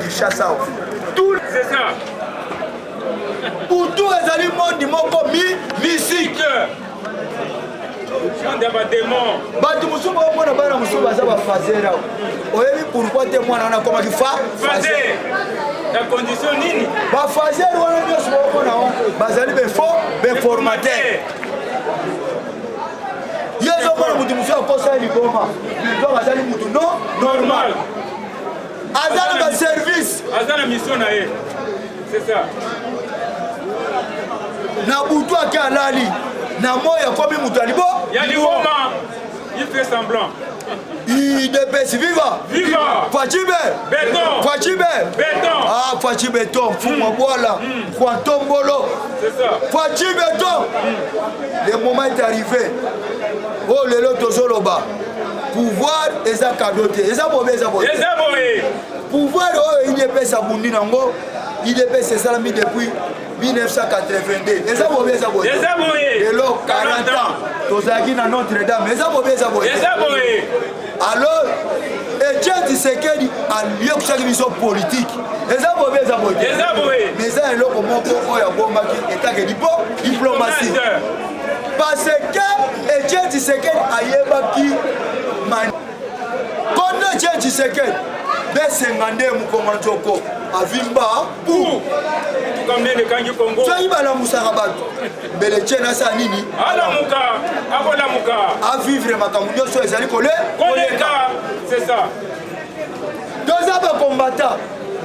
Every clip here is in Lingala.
Kinshasa. Tout c'est ça. pour tout les aliments du moko musique. Batu musuba mwana bana musuba za bafazera. Oyebi pourquoi te mwana wana koma kifa? Fazer. La condition nini? Bafazera wana ndio suba kona bazali be formateur. Yezo mwana mutu musuba kosa ni goma. Ndio bazali mutu normal. Azana ba service. Azana mission na ye. C'est ça. Na butu akalali. Na moya komi mutu alibo. Yani woma. Il fait semblant. IDPS viva. Viva. Fachibe. Béton. Fachibe. Béton. Ah, Fachi Béton. Fuma Boala. Quantombolo. C'est ça. Fachi Béton. Le moment est arrivé. Oh, le loto Zoloba. Pouvoir et ça cadoté. Et ça mauvais, ça mauvais. Pouvoir, oh, il est pas abondi nango. Il est pas salami depuis 1982. Et ça mauvais, ça mauvais. Et là, 40 ans. Tozaki na Notre-Dame. Et ça mauvais, ça mauvais. Alors, Etienne Tshisekedi a lieu que chaque mission politique. Et ça mauvais, ça mauvais. Mais ça est là comme on peut y avoir et t'as que diplomatie. Parce que Etienne Tshisekedi a yébaki man. Quand Etienne Tshisekedi besengande mukongo toko avimba pour comme le kangi Congo. Tu as la musaka bato. Bele tchena sa nini? Ala muka, akola muka. A vivre makambo nyonso ezali kole. Koleka, c'est ça. Deux ans ba combattant.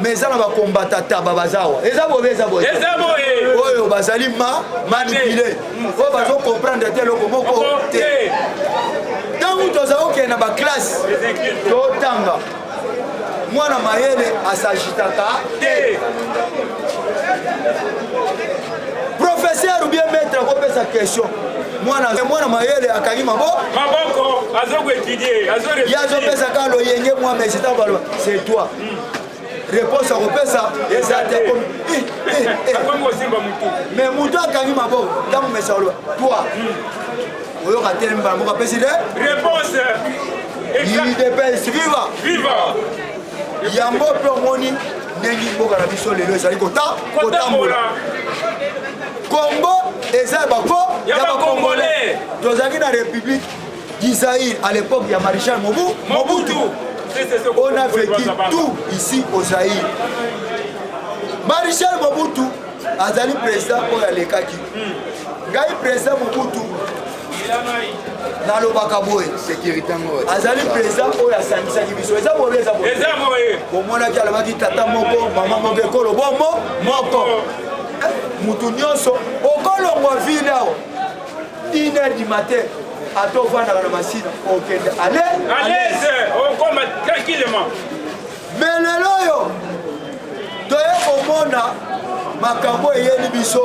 Mais ça va combattre taba bazawa. Eza bobe eza bobe. Eza bobe. Oyo bazali manipuler. O bazo comprendre tel komoko te. Tant que tu as OK na ba classe. To tanga. Mwana mayele asagitaka te. Professeur ou bien maître ko pesa question. Mwana mayele akangi maboko azo étudier yazo pesa kalo yenge moi mais c'est toi. Réponse à repesa ezate comme osimba mutu. Mais mutu akangi maboko tamu mesalo toi. Oyo katele mbango ka pesi de réponse il dépêche viva yambo pe moni ndengi mboka na biso lelo ezali kotambola Congo eza bako ya ba congolais tozaki na république d'Israël à l'époque ya Maréchal Mobutu. On a vécu tout ici au Zaïre. Maréchal Mobutu azali président oyo alekaki ngai président Mobutu nalobaka boye sécurité ngo azali président oyo asangisaki biso eza boye omonaki alobaki tata moko mama moko ekolo bombo moko mutu nyonso okolongwa vile awa 1h du matin atovandaka na masina okende à l'aise okoma tranquillement. Mais lelo oyo toye komona makambo eyeli biso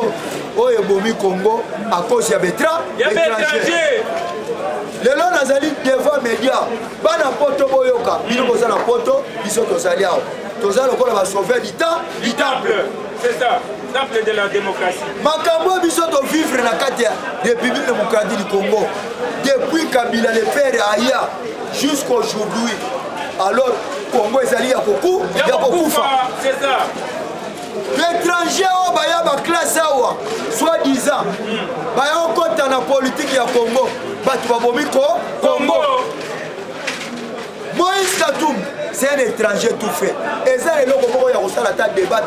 oyo ebomi Congo à cause ya étranger. Lelo nazali devant média bana poto boyoka bino kozala poto biso tozali awa tozali lokola basauver du temple. C'est ça, temple de la démocratie. Makambo biso to vivre na kati ya République démocratique du Congo depuis Kabila le père Aya jusqu'à aujourd'hui. Alors Congo ezali ya kokufa. C'est ça. L'étranger au baya ba classe awa soi-disant baya okota na politique ya Congo batu babomi Congo. Moïse Katumbi c'est un étranger tout fait. Et ça, il y a un débat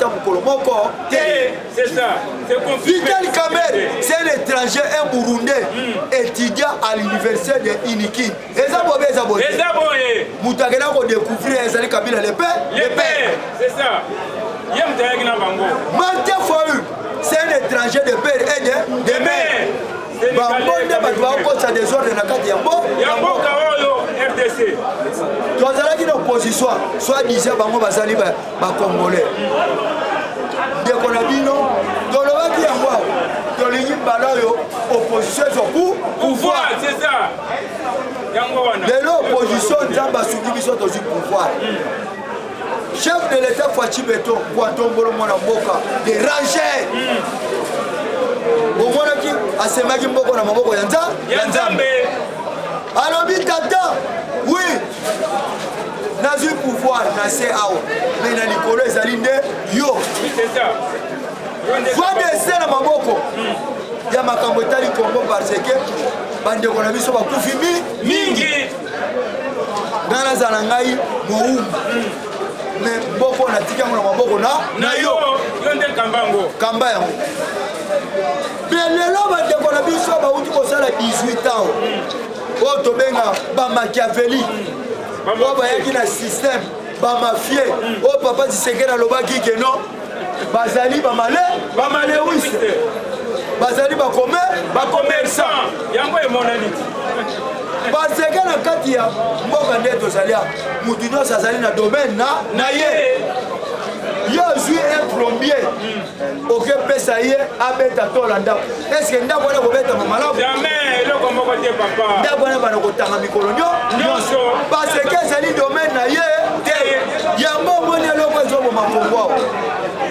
c'est ça. Vital Kamer, c'est un étranger, un Burundais, étudiant à l'université de Iniki. Et ça, c'est ça. Moutagena a découvert Ezali Kabila le père. C'est ça. Mante Foyu, c'est un étranger de père et de mère. Bambonde batwa des ordres na kati yambo RDC. Tozalaki na opposition soit disant bango bazali ba congolais. Ndeko na bino tolobaki yango tolingi balayo opposition sur pouvoir, c'est ça. Yango wana. Lelo opposition nzamba suki biso tozi pouvoir. Chef de l'État Fachi Béton Quantombolo mwana mboka déranger. Omonaki asemaki mboko na maboko ya Nzambe. Alobi tata, oui. Nazwi pouvoir na se awa mais na likolo ezali nde yo voix de se na maboko ya makambo etali Congo parce que bandeko na biso bakufi mingi nga nazala ngai mowumbu mais mboko natika yango na maboko na yo nde kamba yango mais lelo bandeko na biso bauti kosala 18 ans oyo tobenga bamachiavéli oyo bayaki na système bamafie oyo papa Tshisekedi alobaki ke non bazali bamalewise bazali bacommerçant yango emonani parce que na kati ya mboka nde tozali mutu nyonso azali na domaine na ye yo ozwi un plombier okepesa ye abeta tola ndako eske ndako wana kobetama malamu ndako wana bana kotanga mikolo nyonso parce que ezali domaine na ye te yango omoni eloko ezoboma Kongo awa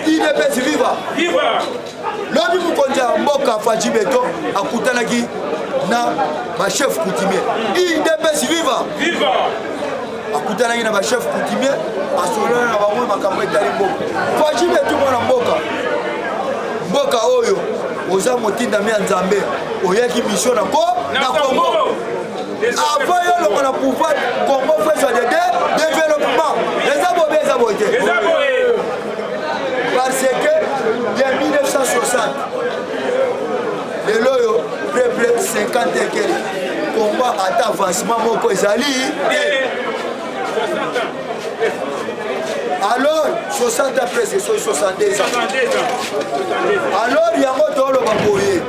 idps viva lobi mokonzi ya mboka Faji Beton akutanaki na bachef coutumier idps viva akutanaki na bachef coutumier asolana na bango makambo etali mboka Faji Beton mwana mboka oyo oza motindami ya Nzambe oyaki mission na Congo avant yo longo na pouvoir Congo fait soit de développement eza bote parce que de 1960 lelo yo près 50 ekele combat ata avancement moko ezali alors 60 ans presque 62 ans alors yango toloba boye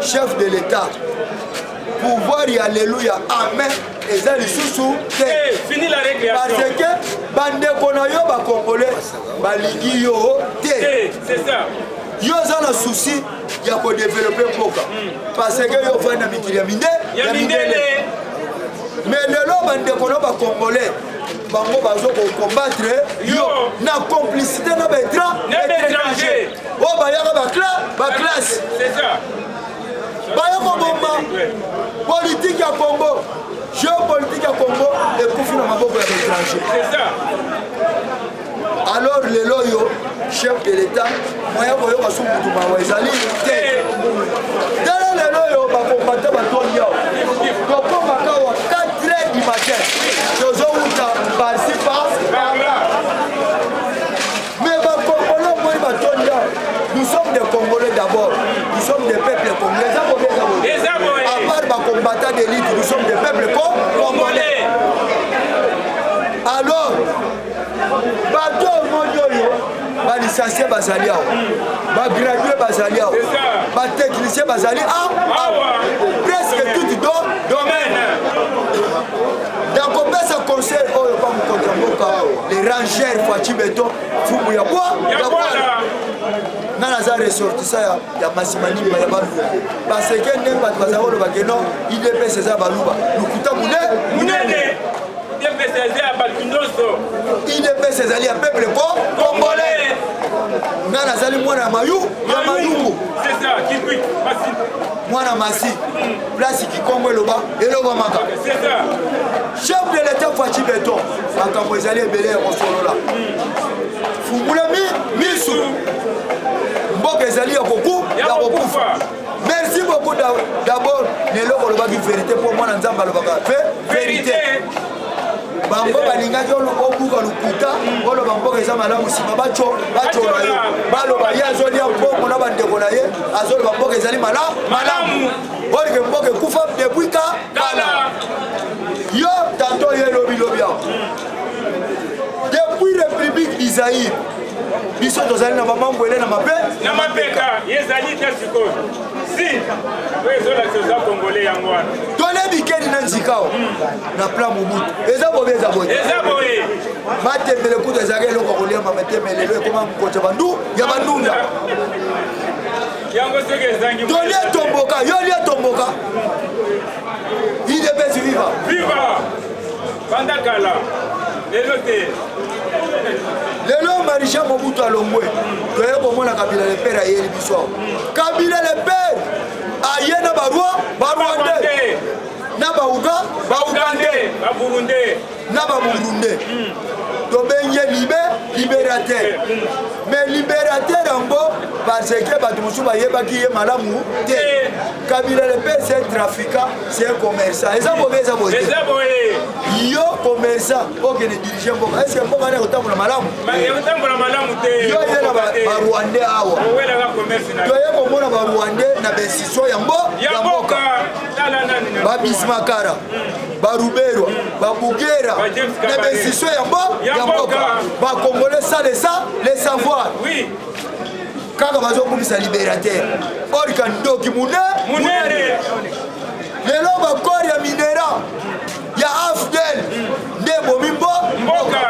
chef de l'état pouvoir ya alléluia amen eza lisusu te parce que bandeko na yo bakongolais balingi yo te yo oza na souci ya kodevelope mboka parce que yo ovandi na mikili ya mindele mais lelo bandeko na yo bakongolais bango bazokokombattre yo na complicité na baétranger oyo bayaka baklasse baya kobomba politique ya Congo géopolitique ya Congo ekufi na maboko ya baétranger alors lelo yo chef de l'état moya koyoka so mutu mawa ezali te tala lelo yo bakombata batondi awa tokomaka wa 4h du matin tozowuta parci par-là mais bakongolo moi batondi awa nous sommes des Congolais d'abord nous sommes des peuples congolais à part bacombattants d'élite nous sommes des peuples congolais alors bato omoni oyo balicencie bazali awa bagradue bazali awa batechnicien bazali awa presque tout domaine nakopesa conseil oyo pa mokonzi ya mboka les rangers Faji Beton fumu ya bwana nga naza ressortissant ya masimanimba ya baluba parce que ndenge bato bazali kolobake non idps eza baluba lukuta munene idps ezali ya peuple congolais nga nazali mwana ya mayungu mwana masi place kikongo elobamaka chef de l'état Faji Beton makambo ezali ebele ya kosolola fungula misu mboka ezali ya kokufa merci beaucoup d'abord neloko olobaki vérité mpo mwana nzambe alobaka vérité bango balingaki okuka lukuta oloba mboka eza malamu nsima bacola yo baloba ye azolia mbongo na bandeko na ye azoloba mboka ezali malamu olike mboka ekufa depuis kala yo tanto ye lobilobi awa depuis république d'Isaïe biso tozali na bamambo ele na mapeka yezali te sikoyo si oyo ezolakisa oza congolais yango wana tolebi keni na nzikao na plan mobutu eza bobe eza boye matembele kuta ezalaki eloko koliamba matembelelo ekoma mokonzi ya bandunda yango soki ezangi tolia tomboka yo lia tomboka idps viva banda kala lelo te lelo marisha mobutu alongwe toye komona kabila le père ayeli biso awa kabila le père aye na barwande na baugande na baburunde tobenye libérateur mais libérateur yango parce que bato mosusu bayebaki ye malamu te Kabila le pe c'est un trafiquant c'est un commerçant eza bobe eza boye yo commerçant okende diriger mboka est-ce que mboka ne kotambola malamu yo yena barwandais awa toye komona barwandais na besiso ya mboka babismakara baruberwa babugera na besiso ya mboka bakongole ça le savoir kaka bazokumisa libérateur orika ndoki munene lelo bakori ya minera ya afdel nde bomi mboka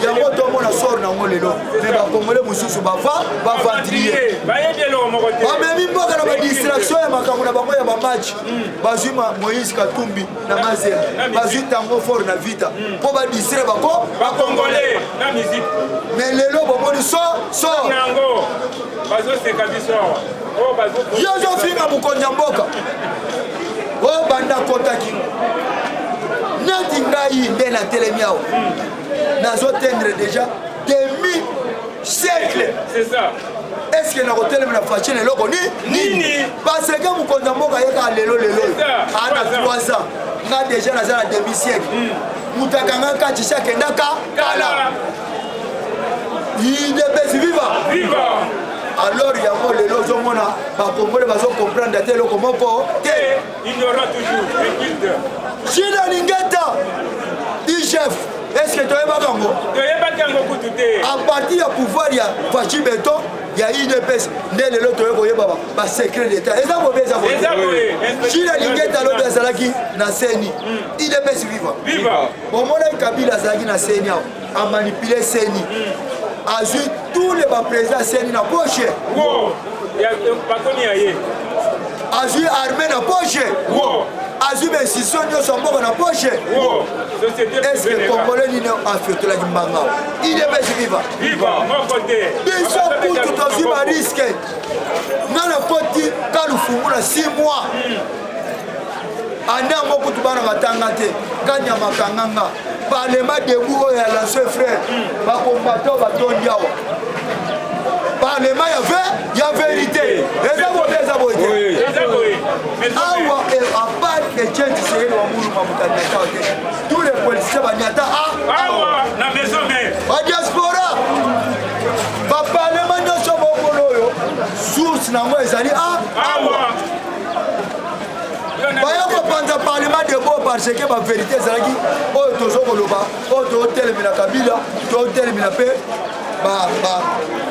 yango tomona sor nango lelo me bakongole mosusu bavandrie bamemi mboka na badistraction ya makambo na bango ya bamatch bazwi Moïse Katumbi na Mazembe bazwi tango fort na vita mpo badistrait bakongole me lelo bomoni sor yozofinga mokonzi ya mboka oyo banda kotaki neti ngai nde na telemi awa nazotendre déjà demi siècle est-ce que nakotelemi na faci na eloko nini parce que mokonzi ya mboka yeka lelo ana 3 ans nga déjà naza na demi siècle moto akanga kati sakendaka kala idepesi viva alors yango lelo ozomona bakongole bazocomprendre te eloko moko te Chida Lingeta di chef est-ce que toyebaka yango a partir ya pouvoir ya Fachi Beton ya IDPS nde lelo toye koyeba basecret d'état eza bobe eza bobe Chida Lingeta lobi azalaki na seni IDPS viva bomonaki Kabila azalaki na seni awa amanipule seni azwi tous les baprésidents seni na poche azwi armée na poche azwi baincision nyonso mboka na poche est-ce que congolais nini afirtolaki mbanga idepesi viva biso kutu tozwi bariske nga na koti kalufungu na 6 mois ande yango kutu bana batanga te kanyamakanganga parlement debu oyo ya lanceur frère bakombato batondi awa parlement ya vérité eza boye te awa apart etienne tshisekedi wa muluma mokandidata te tous les politiciens baniata awa na maison mère badiaspora baparlement nyonso bokolo oyo source nango ezali awa baya kopanza parlement de bo parce que bavérité ezalaki oyo tozokoloba oyo totelemela Kabila totelemela mpe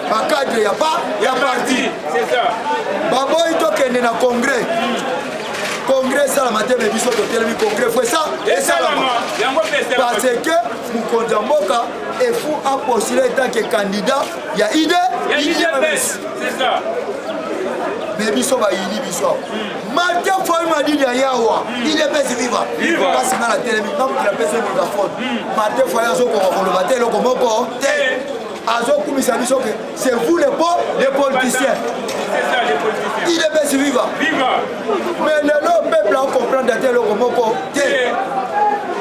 bacadre ya parti baboyi tokende na congrès esalama te me biso totelemi congrès fo esalama parce que mokonzi ya mboka efu apostule etanke candidat ya IDPS mais biso bayini biso Martin Foy Madidi ya yawa IDPS viva kasi nga na telemi ngamukila pesa microphone Martin Foy azokoko koloba te eloko moko te azokumisa biso ke c'est vous les politiciens IDPS viva mais lelo peuple akomprendre te eloko moko te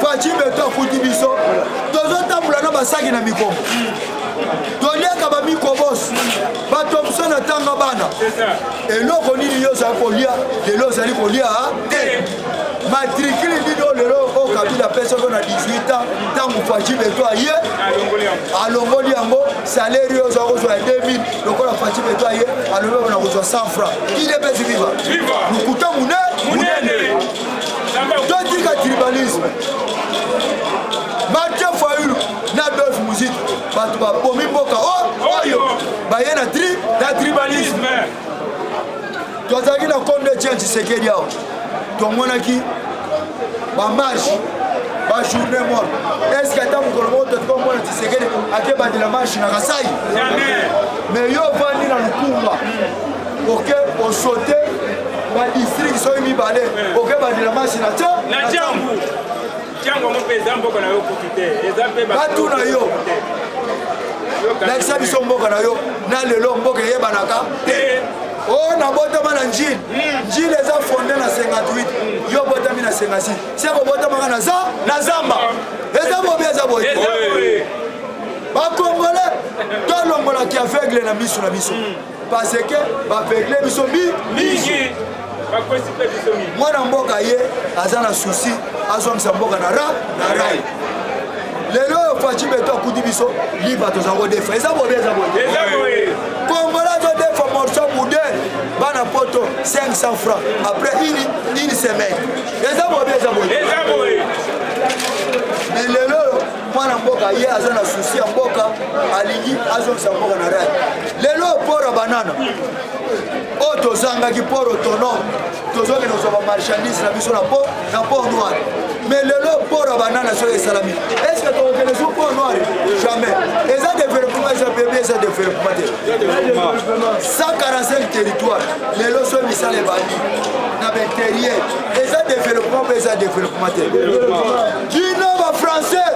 Fachi Beton akuti biso tozotambola na basaki na mikongo toliaka bamikobos bato moso na ntanga bana eloko nini yo ozali kolia lelo ozali kolia te matricule nini oyo lelo oyo Kabila apesi ozo na 18 ans ntango Fachi Beton aye alongoli yango salaire oyo ozala kozwa ya 2000 lokola Fachi Beton aye alobaka na kozwa 100 francs idepesi viva lukuta munene totika tribalisme Martin Fayulu na Adolf Muzito bato babomi mboka oyo baye na tribalisme tozalaki na konde Etienne Tshisekedi awa tomonaki bamarshe bajournée mort est-ce que ata mokolo moko totikomona Tshisekedi akebandela marshe na Kasai mais yo vandi na Lukumba oke osote badistrict soki mibale okebandela marshe na Tchangu batuna yo lakisa biso mboka na yo na lelo mboka eyebanaka te oyo nabotama na njile eza fonde na 58 yo botami na 58 56 c'est kobotamaka na zamba eza bobi eza boye bakongole tolongolaki aveugle na miso na biso parce que baveugle biso mingi mwana mboka ye aza na susi azongisa mboka na rai lelo oyo faci beto akuti biso liba tozango defa eza bobe eza boye kongola azodefa morceau boudel bana poto 500 francs après une semaine eza bobe eza boye mais lelo mwana mboka ye aza na susi ya mboka alingi azongisa mboka na rai lelo poro banana oyo tozangaki port autonome tozokende kozwa bamarchandise na biso na port noir mais lelo port ya banana soki esalami est ce que tokokende so port noir jamais eza développement eza bebe eza développement te 145 territoire lelo so misala ebandi na baintérieur eza développement mpe eza développement te kino bafrançais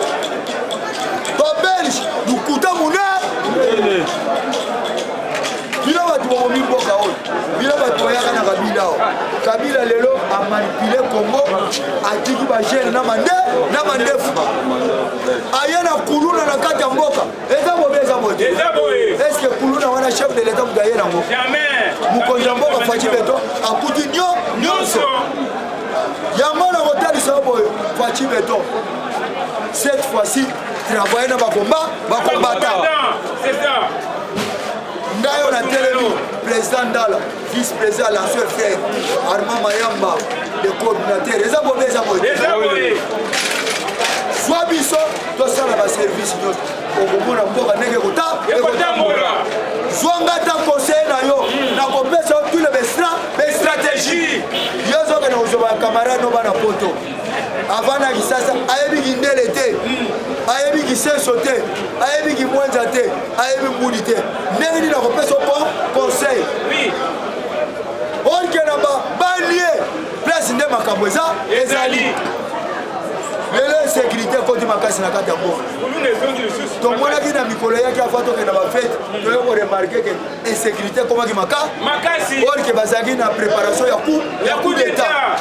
babelge lukuta monene bino bato bakomi mboka oyo bino bato bayaka na kabila oyo kabila lelo amanipule kongo atiki bagene na mandefu aye na kuluna na kati ya mboka eza bobe eza boye eske kuluna wana chef de l'état mutu aye nango mokonzi ya mboka faci beto akuti nyonso yango na kotalisa boye faci beto cette fois-ci travaille na bakombata ndayo na telemi président Ndala vice-président l'ancien frère Armand Mayamba le coordinateur eza bobe eza boye zwa biso tosala baservice nyonso okomona mboka ndenge ekotambola zwanga ta conseil na yo nakopesa yo tout le bestratégie yo zokende kozwa bacamarade no bana poto avant na kisasa ayebiki ndele te ayebiki senso te ayebiki mwenza te ayebi mbudi te ndenge nini nakopesa po conseil orke na balie place nde makambo ezali lelo insécurité ekoti makasi na kati ya mboka tomonaki na mikolo yaki afa tokende na bafete toyo koremarke ke insécurité ekomaki makasi orke bazalaki na préparation ya coup d'état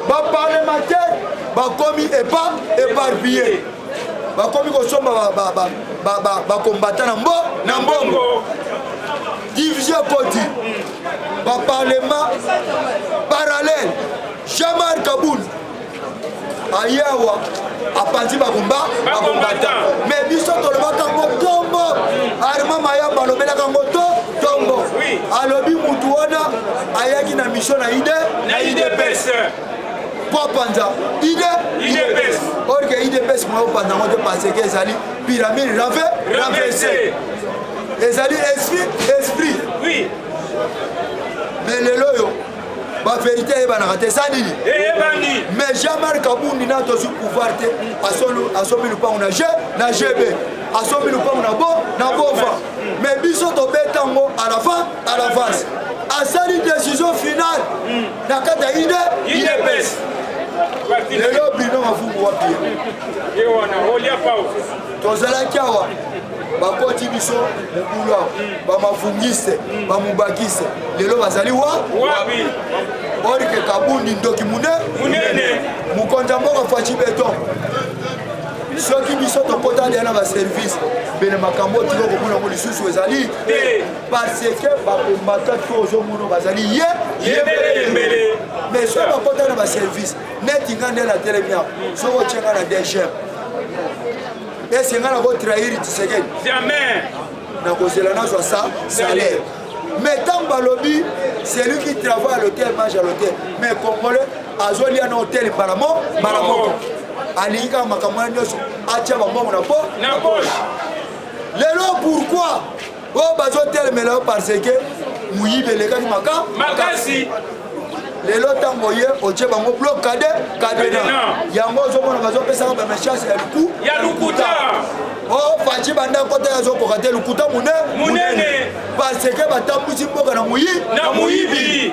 baparlementaire bakomi éparpillé bakomi kosomba bakombata na mbongo division koti baparlement parallèle Jean-Marc Kaboul ayawa apanzi bakombata mais biso tolobaka ngo tombo Armand Mayamba alobelaka ngo tombo alobi mutu wana ayaki na mission na IDPS po panza IDPS orke IDPS mwa panza ngo te parce que ezali pyramide renversée ezali esprit oui mais lelo yo ba vérité ebanaka te sa nini mais Jean-Marc Kabundi na tozu pouvoir te asomi lupango na GB asomi lupango na bova mais biso tobetango à l'avance asali décision finale na kata IDPS lelo bino mafungu wapi tozalaki awa bakoti biso mokulu awa bamafungiste bamubakiste lelo bazali wapi orike Kabundi ndoki munene mokonzi ya mboka faci beton soki biso tokotali na baservice bene makambo tiko komona ngo lisusu ezali parce que bakombata to ozomona bazali yembele mais soki bakotali na baservice neti nga nde na telemi awa soki otyenga na DGM ese nga nakotrahiri Tshisekedi jamais nakozela nazwa salaire mais tant balobi celui qui travaille à l'hôtel mange à l'hôtel mais congolais azolia na hôtel balamoko alingi kaka makambo wana nyonso atia bambongo na poche lelo pourquoi oyo bazotelemela yo parce que moyibi elekaki makasi lelo ntango ye otie bango bloc cadena yango ozomona bazopesaka bamechance ya lukuta o faci banda kota azokoka te lukuta munene parce que batambusi mboka na moyibi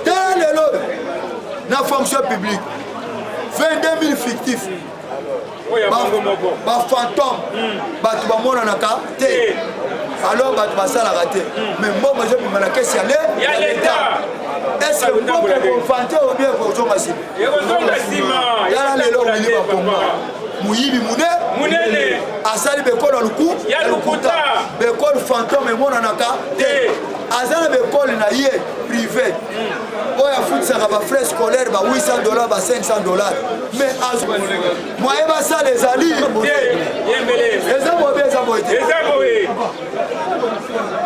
tala lelo na fonction publique 22 000 fictifs bafantôme bato bamonanaka te alors bato basalaka te mais mbongo ezobima na kesi ya leta est-ce que mbongo ekofante ou bien ekozonga nsima yala lelo olingi bakongo muyibi munene asali bekolo ya lukuta bekolo fantôme emonanaka te aza na bekolo na ye privé oyo afutisaka bafrais scolaire ba $800 ba $500 mais moye basala ezali eza bobe eza boye te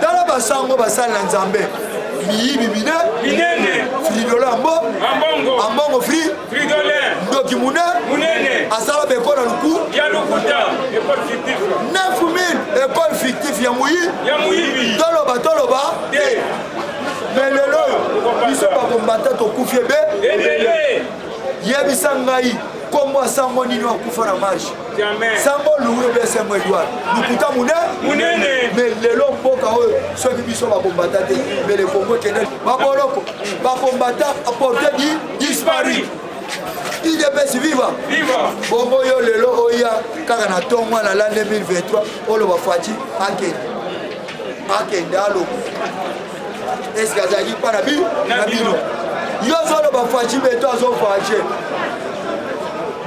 tala basango basali na nzambe miyibi minene fridola ambongo ndoki munene asala bekolo ya lukuta 9000 école fictif ya muyibi toloba mais lelo biso bakombata tokufi ebele yebisa ngai kombo asango nini akufa na marche sango luwe besengo edward lukuta munene mais lelo mboka oyo soki biso bakombata te mais le Congo ekende baboloko bakombata aporte disparu idps viva bongo oyo lelo oya kaka na ntongo na la 2023 oloba faci akende aloko eske azalaki mpa na bino yo zoloba faci beto azoface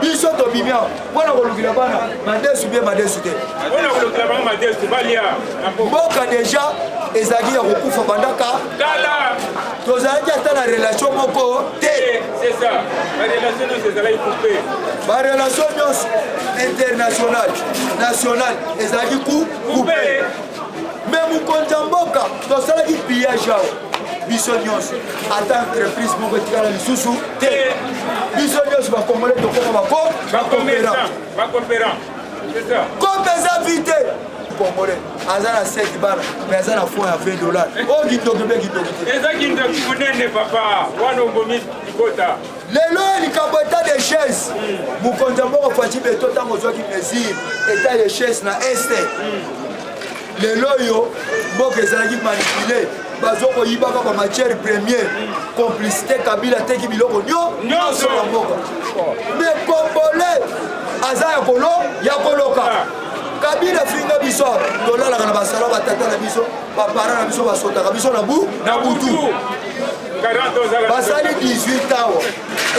biso tobimia mpona kolukila bana madesu bie madesu te mboka deja ezalaki ya kokufa bandaka tozalaki ata na relation moko te barelation nyonso international national ezalaki coupe mais mokonzi ya mboka tosalaki pillage awa biso nyonso ata entreprise moko etikala lisusu te biso nyonso bakongole tokoma bacoopérant kope eza vite congolais aza na 7 bana mais aza na fond ya $20 oyo kindoki mpe kindoki te lelo likambo eta de chaise mokonzi ya mboka faci beto ntango ozwaki mesure eta de chaise na este lelo oyo mboka ezalaki manipule bazokoyibaka bamatière première complicité kabila teki biloko nyonso na mboka mais congolais aza ya koloka kabila finga biso tolalaka na basalo batata na biso bapara na biso basotaka biso na butu basali 18 awa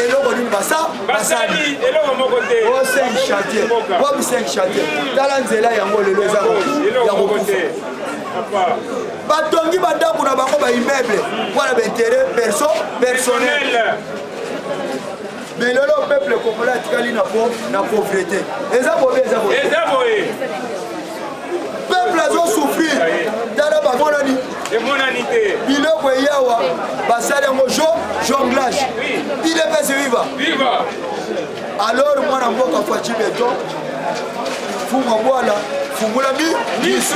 eloko nini basali o 5 chantier bobi 5 chantier tala nzela yango lelo eza ya kokufa batongi bandako na bango baimmeuble mpona baintere personnel mais lelo peuple congolais atikali na pauvreté eza bobe peuple azosouffrir tala bamonani biloko eyawa basali yango jonglage idps viva alors mwana mboka faci beto funga bwala fungula misu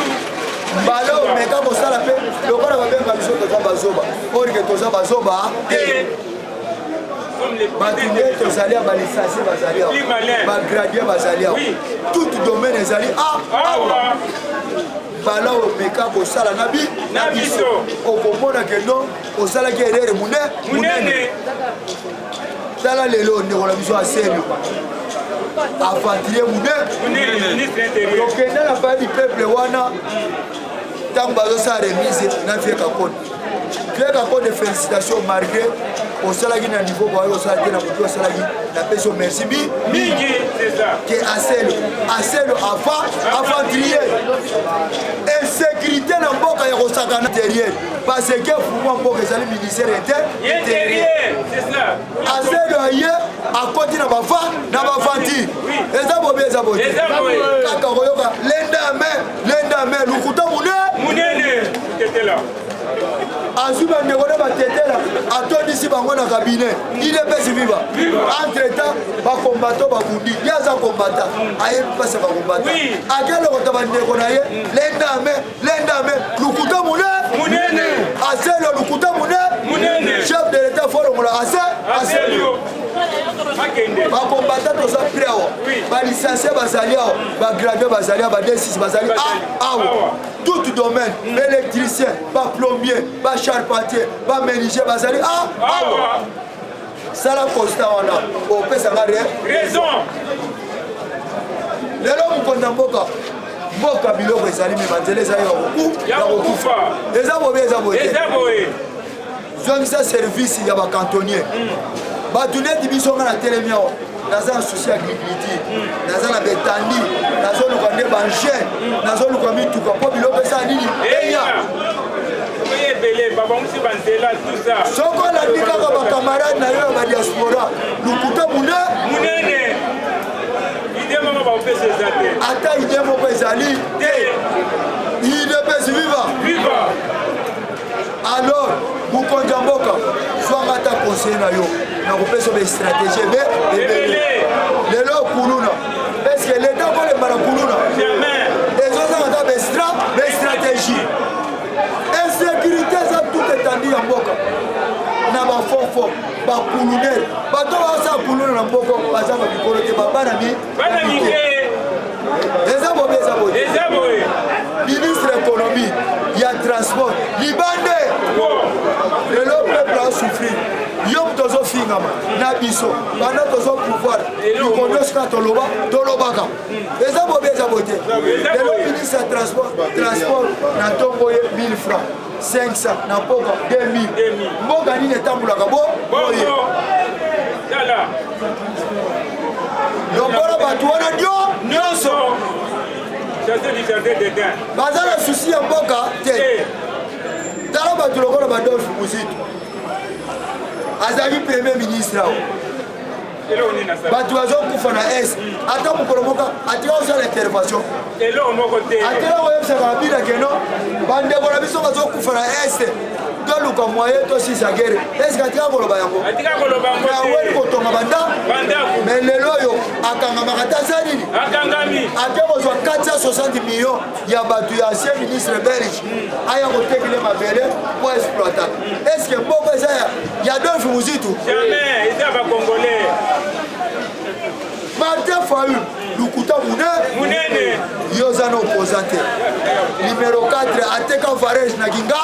mbala omeka kosala mpe lokola babenga biso toza bazoba orike toza bazoba te bato nde tozali ya balisansie bazali awa bagradie bazali awa toute domaine ezali awa bala omeka kosala na biso okomona keno osalaki erere munene tala lelo ndeko na biso aselu aventurier munene okenda na baya du peuple wana ntango bazosala remise na vie kakone félicitation malgré osalaki na niveau boye osala te na motu osalaki napesi yo merci mingi ke aselo aventurier insécurité na mboka ya kosakana intérieur parce que fumwa mboka ezali ministère intérieur aselo aye akoti na bavanti eza bobe eza bote kaka koyoka lenda me lukuta munene azwi bandeko nde batetela atondisi bango na kabinet idps viva entre temps bakombato babundi ye aza kombata ayebi mpasi bakombata akelokota bandeko na ye lendame lukuta munene aselo lukuta munene chef de l'état folongola aselo bakombata toza pre awa balisansie bazali awa bagradue bazali awa ba6 bazali awa tout domaine baélectricien baplombier bacharpentier baméniger bazali awa sala constat wana opesanga raison lelo mokonzi ya mboka mboka biloko ezali me banzela ezali ya kokufa eza bobe eza boye zongisa service ya bacantonnier bato neti biso nga na telemi awa naza na souci ya agriculture naza na betandi nazoluka nde banchaine nazoluka mituka mpo biloko eza nini enya soko olandi kaka bakamarade na yo ya badiaspora lukuta munene ata ide moko ezali te idepesi viva alors bukonza mboka zwanga ata conseil na yo nakopesa bastratégie ebele lelo kuluna parceke leta kolemba na kuluna ezozanga ta bastratégie insécurité eza tout étandi ya mboka na bafofo bakulunere bato baosala kuluna na mboka baza babikolo te babana mike eza boye ministre économie ya transport libande lelo peuple asouffrir yo tozofingama na biso banda tozopouvoir likondo sika tolobaka eza bobe te lelo ministre ya transport na ntongo ye 1000 francs 500 na mboka 2000 mboka nini etambulaka boye lokola bato wana nyonso baza na susi ya mboka te tala bato lokola badolfe muzitu azalaki premier ministre awo bato bazokufa na est ata mokolo moka atika kosala intervention atela koyebisaka na bina keno bandeko na biso bazokufa na est toluka moye tosisa gere eske atika koloba yango aweli kotonga bandako me lelo oyo akangamaka ta za nini ake kozwa 460 millions ya bato ya ancien ministre belge aya kotekele mabele po exploitaka eske mboko eza ya dolfe muzitu Martin Fayulu lukuta munene yoza na opposant te numéro 4 ateka varege na kinga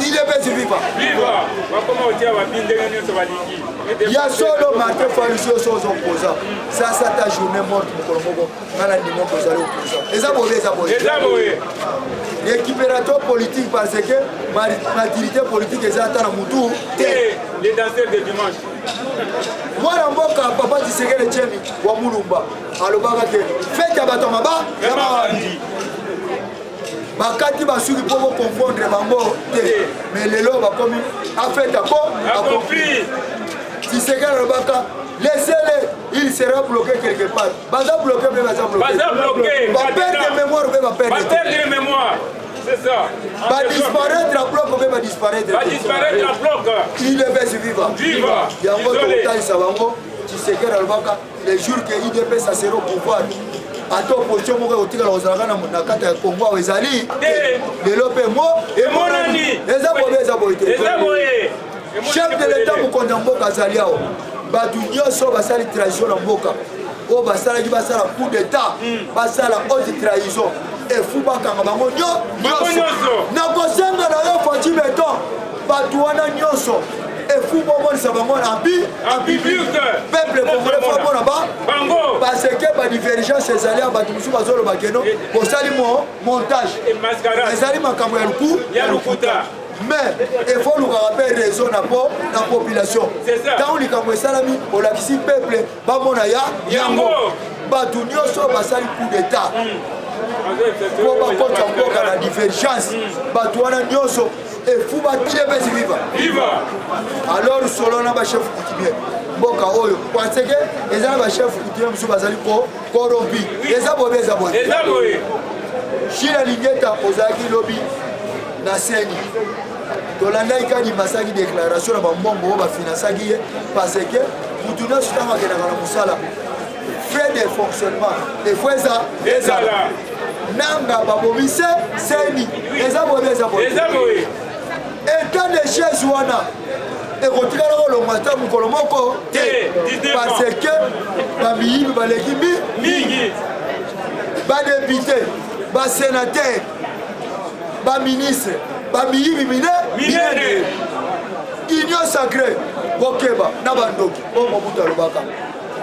idepesi viva ya solo Martin Fayulu si oso oza opposant sasa ta journée morte mokolo moko ngana ndimoko ozali opposant eza boye récupérateur politique parce que maturité politique eza ata na mutu te les danseurs de dimanche mwana mboka papa Tshisekedi Tshemi wa Mulumba alobaka ke fete ya bato ya mabandi bakati basuki mpo bokonfondre bango te me lelo bakomi afete accompli Tshisekedi alobaka laissez-le, il sera bloqué quelque part. Baza bloqué, mais baza bloqué. Va perdre mémoire, mais va perdre mémoire. C'est ça. Va disparaître à bloc, mais va disparaître. Va disparaître à bloc. Il devait se vivre. Il y a encore de Savango, Tshisekedi Alobaka, les jours que IDP ça sera au pouvoir. Ata opposition moko otika la ozalaka na kata ya Congo ezali lelo pe mo emonani eza boye chef de l'état mokonzi ya mboka azali awa bato nyonso basali trahison na mboka oyo basalaki basala coup d'état basala haute trahison efu bakanga bango nyonso na kosenga na yo Faci Beton bato wana nyonso efu bomonisa bango na peuple congolais fo mpona bango parce que badivergence ezali ya bato mosusu bazoloba keno bosali montage ezali makambo ya lukuta mais il faut nous raison na population tant likambo esalami olakisi peuple bamona yango bato nyonso basali coup d'état po bakota mboka na divergence bato wana nyonso efu batile pesi viva alors solo na bachef coutumier mboka oyo parce que eza na bachef coutumier mosusu bazali corrompi eza boye shina lingeta ozalaki lobi na seni tolandaki kani masaki déclaration na bambongo oyo bafinansaki ye parce que mutu nyonso ntango akendaka na mosala frais de fonctionnement efo ezala nanga babomise seni eza boye etat de chaise wana ekotikala kolongwa ta mokolo moko te parce que bamiyibi baleki mingi badepute basénateur baministre bamiyibi minene union sacré bokeba na bandoki o mobutu alobaka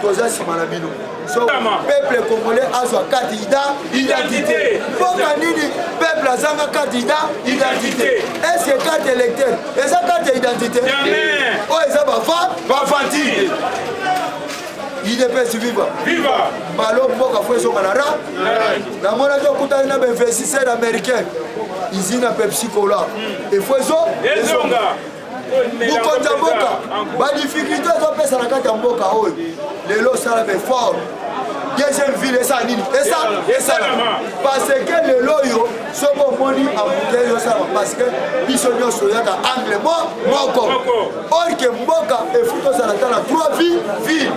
toza nsima na bino so peuple congolais azwa carte identité mboka nini peuple azanga carte identité est-ce carte électeur eza carte identité oyo eza bavandi idps viva malo mboka fo ezonga na ra namonaki okutani na bainvestisseur américain usine ya Pepsi Cola efo ezonga mokonzi ya mboka badifficulté ezopesa na kati ya mboka oyo lelo osala befort deuxième ville esa nini esalama parce que lelo oyo soki omoni ambouteillage osalama parce que biso nyonso oyaka angle moko orke mboka efuti ozala ta na 3 ville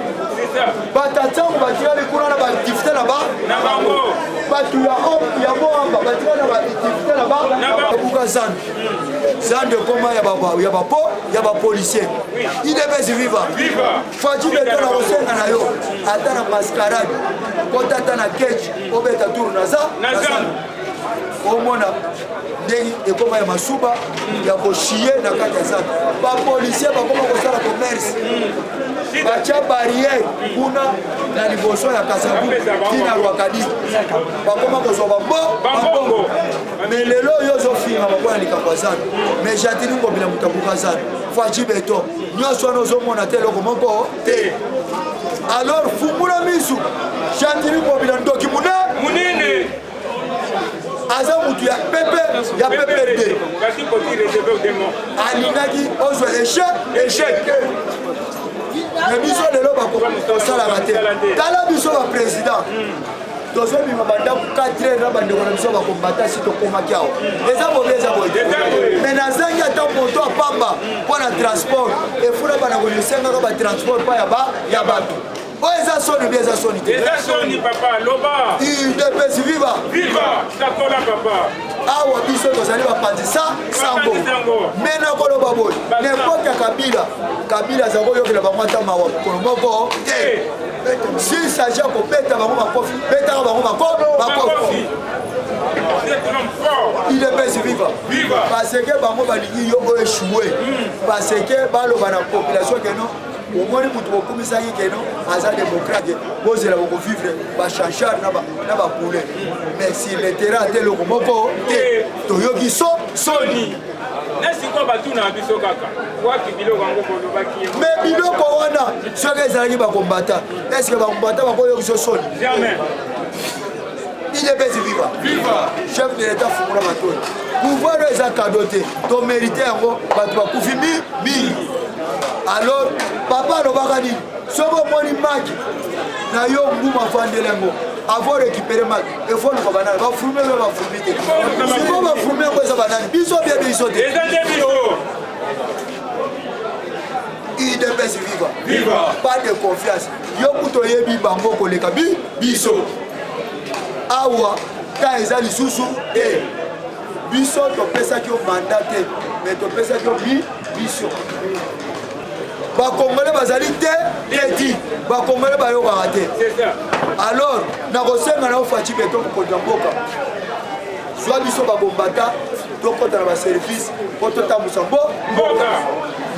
bato ntango batikali kuna na baaktivité na bango bato ya moamba batikali na baaktivité na babuka zande koma ya bapolicier idepesi viva faci beto na kosenga na yo ata na mascarade kota ata na keji obeta tour na zandu omona ndenge ekoma ya masuba ya koshie na kati ya zandu bapolisier bakoma kosala commerce batia barrière kuna na liboso ya kasabu tina lwakadi bakoma kozwa bambongo me lelo oyo ozofinga bakola likambo ya zandu me jatini ngobila moto abuka zandu faci beto nyonso wana ozomona te eloko moko te alors fungula misu jatini ngobila ndoki munene aza mutu ya PPRD alingaki ozwa échec me biso lelo bakosalaka te tala biso baprésident tozobima bandaku 4 heures na bandeko na biso bakombata si tokomaki awa eza bobe eza boye me nazangi ata moto apamba mpo na transport efuna bandeko lisengaka batransport mpa ya bato oyo eza soni bie eza soni te idepesi viva awa biso tozali bapanzi sango me nakoloba boye nepoke ya kabila aza koyokela bango ata mawa mokolo moko te si saja kobeta bango makofi betaka bango makofi idepesi viva parce que bango balingi yo oyo echoué parce que baloba na population keno omoni mutu bokumisaki keno aza démocrate bozela bokovivre bachanchar na bapoulet mais sur le terrain ate eloko moko te toyoki soni me biloko wana soki ezalaki bakombata estce bakombata bakoyokiso soni idepesi viva chef de l'état fungula matoi pouvoir oyo eza kado te tomérite yango bato bakufi mingi alors papa alobaka nini soki omoni maki na yo nguma afandeli yango avo récupérer maki efo luka banani bafurme oyo bafurmi te siko bafurme yango eza banani biso bie biso te idps viva pas de confiance yo kutu oyebi bango koleka biso awa ta eza lisusu te biso topesaki yo mandat te mais topesaki yo mission bakongole bazali te bakongole bayokaka te alors nakosenga na ofaci beto kokonza mboka zwa biso babombata tokota na baservice po totambusa mboka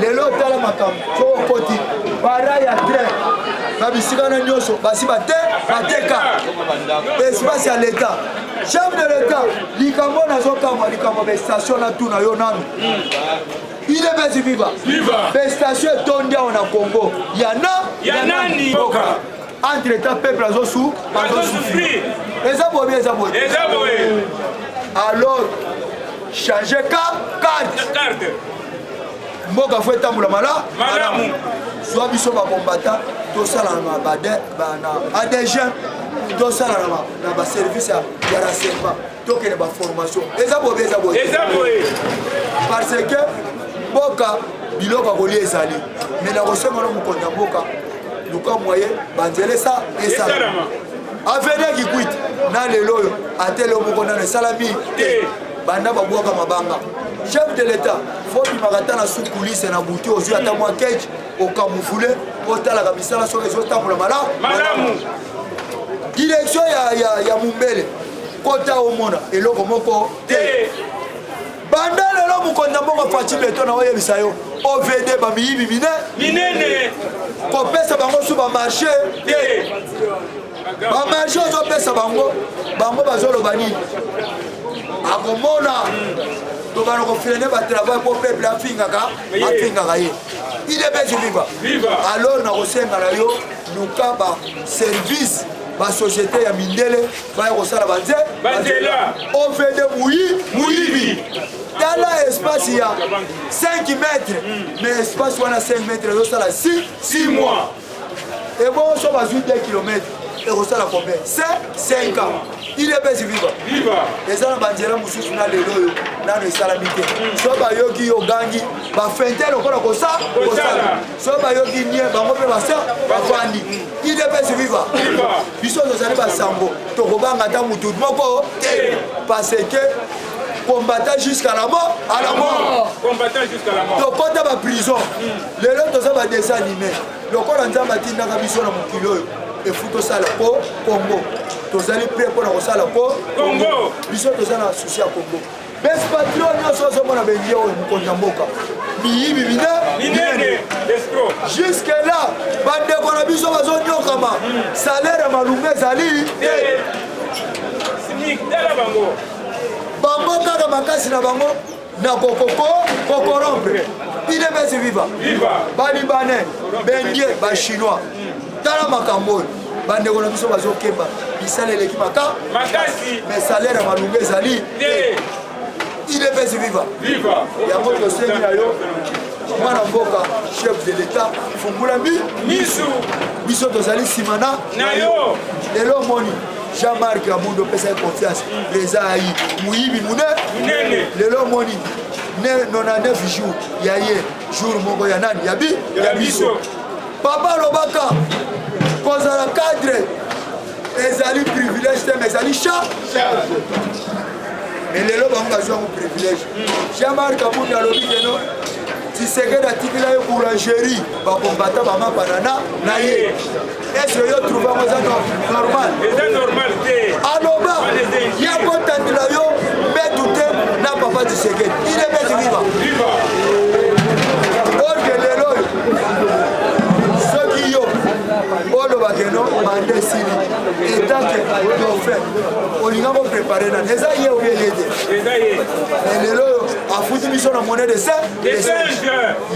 lelo tala makambo sokokoti bara ya train na bisika na nyonso basi bateka espace ya l'état chef de l'état likambo nazokamwa likambo bestation na tuna yo nanu idepesi viva bestation etondi awa na congo ya nani entre temps peuple azosufrir eza boye alors changer carte mboka fo etambola malamu zwa biso bakombata tosala na adgen tosala na baservice ya renseignement tokende baformation eza boye parce que mboka biloko akolia ezali me nakosenga no mokonzi ya mboka luka moye banzela esalama avenaki kwiti na lelo oyo atele moko nano esalami te banda babwaka mabanga chef de l'état fo bimaka ta na sukulise na buti ozwi ata mwa keji okamufule otalaka misala soki ezotambola malamu direction ya mumbele kota omona eloko moko te banda lelo mukonda mbongo Fatim Beto na oyebisa yo OVD ba miyibi minene kopesa bango su ba marché ba marché ozopesa bango bazoloba nini akomona tokana kofrene batravail po peuple afingaka ye il est bien viva alors nakosenga na yo luka ba service ba société ya mindele baya kosala banzela OVD muyibi tala espace ya 5 mètres mais espace wana 5 mètres ezosala 6 mois et bon so bazwi 2 km ekosala combien 5 ans il est bien viva eza na banzela mosusu na lelo oyo nano esalami te so bayoki yo gangi bafente lokola kosala so bayoki nie bango mpe bafandi il est bien viva biso tozali basango tokobanga ata mutu moko te parce que combattant jusqu'à la mort tokota baprison lelo toza badessin animé lokola nzambe atindaka biso na mokili oyo efu tosala po Congo tozali prêt mpona kosala po Congo biso toza na susi ya Congo bes patrio nyonso ozomona bengie oyo mokonzi mboka miyibi minene jusque là bandeko na biso bazonyokama salaire ya malunga ezali bango kaka makasi na bango na kokorompre il est bien viva balibanais bengie bachinois tala makambo oyo bandeko na biso bazokemba misala eleki makasi mais salaire ya malunga ezali il est bien viva yango tosengi na yo mwana mboka chef de l'état fungula misu biso tozali nsima na yo lelo omoni Jean-Marc Abundo pesa confiance les ayi muyibi munene lelo omoni 99 jours ya ye jour moko ya nani ya biso papa lobaka kozala cadre ezali privilège te mais ezali charge mais lelo bango bazwa ngo privilège Jean-Marc Abundo alobi keno Tshisekedi atikila ye boulangerie bakombata bamapanana na ye est-ce que yo trouve ngo eza normal aloba ya kotandela yo mbetu te na papa Tshisekedi il est bien viva orke lelo oyo soki yo olobaka no mande esili etanke dauphin olinga koprepare nani eza ye oye ye te lelo oyo afuti biso na monnaie de singe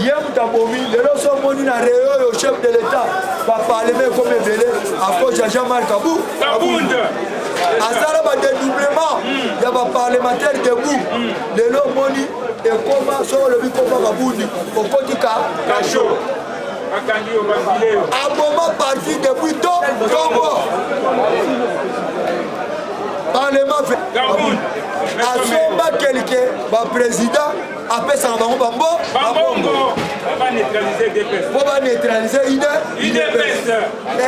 ye mutu abomi lelo so omoni na reo oyo chef de l'état baparleme ekomi ebele akoci ya Jean-Marc Abunda asala badedoublement ya baparlementaire debout lelo omoni ekoma so olobi koma kabundi okoti kasho aboma parti depuis Togo parlement asomba kelke baprésident apesaka bango bambongo po baneutralize UDPS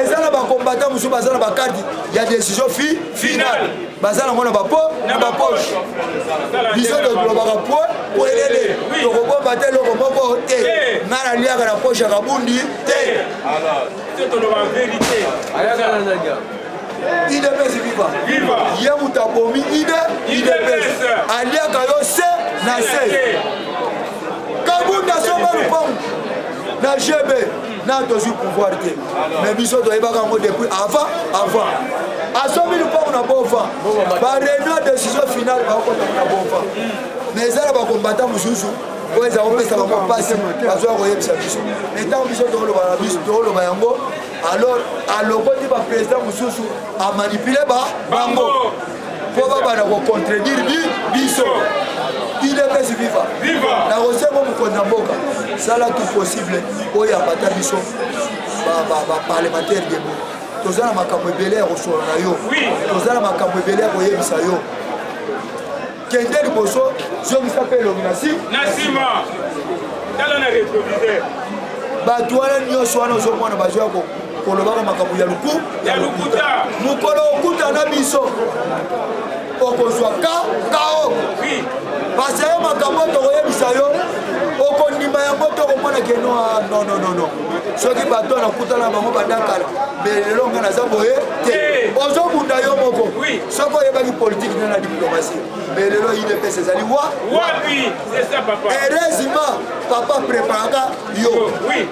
eza na bakombata mosusu baza na bakarte ya décision finale baza nango na bapoche biso tolobaka po elele tokobomba te eloko moko te ngai naliaka na poche ya kabundi te UDPS viva ye mutu abomi UDPS aliaka yo se na se kabundi asomba lupangu na GB na tozwi pouvoir te mais biso toyebaka yango depuis avant asombi lupangu na bova bareunion décision finale bakotaka na bova mais eza na bakombata mosusu oyo eza kopesa bango mpasi bazwa koyebisa biso etango biso tokoloba yango alors alokoti baprésident mosusu amanipule bango mpo babana kocontredire biso UDPS viva nakosengo mokonzi ya mboka sala tout possible oyo apata biso baparlementaire debo toza na makambo ebele ya kosola na yo toza na makambo ebele ya koyebisa yo kende liboso zongisa mpe elongi na nsima tala na rétroviseur bato wana nyonso wana ozomona bazwa kolobaka makambo ya lukuta mokolo okuta na biso okozwa kao parce yo makambo tokoyebisa yo okondima yango tokomona keno non soki bato nakutana bango bandakala me lelo nga naza boye te ozobunda yo moko soki oyebaki politike na na diplomatie mais lelo UDPS ezali wapi c'est ça papa heureusement papa préparaka yo mais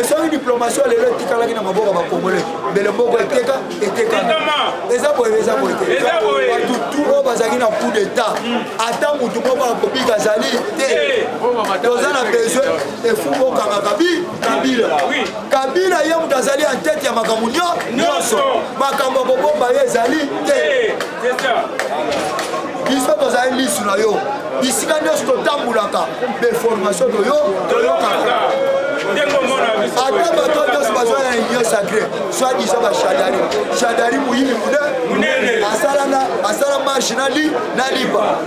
soki diplomatie lelo etikalaki na maboko bakongolais mbele moko etekama eza boye te bato tu oyo bazalaki na coup d'état ata mutu moko akobika azali te toza na besoin efu bokanga kabila ye mutu azali en tete ya makambo nyonso makambo kobomba ye ezali te biso tozali lisu na yo bisika nyonso totambulaka beformation toyokaka ata bato nyonso bazwa na union sacré soit disant bashadari moyibi munene asala marche na lipa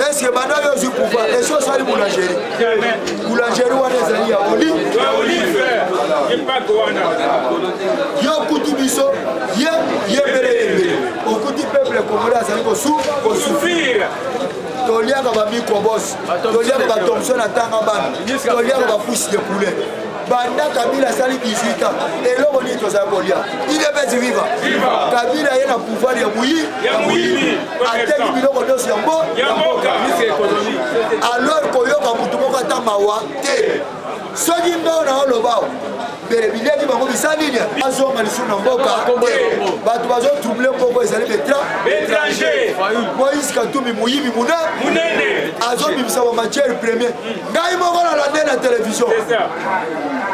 eske banda yo ozwi pouvoir esi osali boulangerie wana ezali ya yo okuti biso ye mbele okuti peuple congolais azali kosouffrir toliaka bamikrobosi toliaka batomso na ntanga bana toliaka bapusi de poulet banda kabila asali 18 ans eloko nini tozali kolia UDPS viva kabila ye na pouvoir ya moyibi ateki biloko nyonso ya mboka alors koyoka mutu moko ata mawa te soki mbao na olobao mbele bileki bango bisali nini azonga lisusu na mboka te bato bazotrouble moko ezali bétranger Moïse Katumbi moyibi munene azobimisa bamatière premier ngai moko nalande na télévision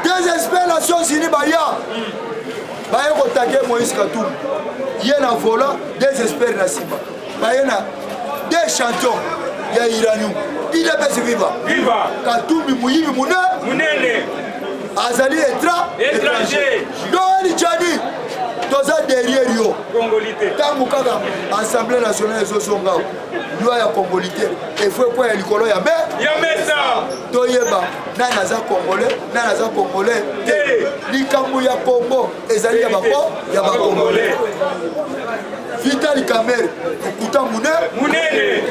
des experts Nations Unies baye kotake Moïse Katumbi ye na volant des experts na nsima baye na des champions ya uranium UDPS viva Katumbi moyibi munene azali étranger doeli tchadi toza derrière yo ntango kaka assemblée nationale ezosonga loi ya congolité efo ekwaya likolo ya mesa toyeba nani aza congolais te likambo ya Congo ezali ya bakongolais Vital Kamerhe okuta munene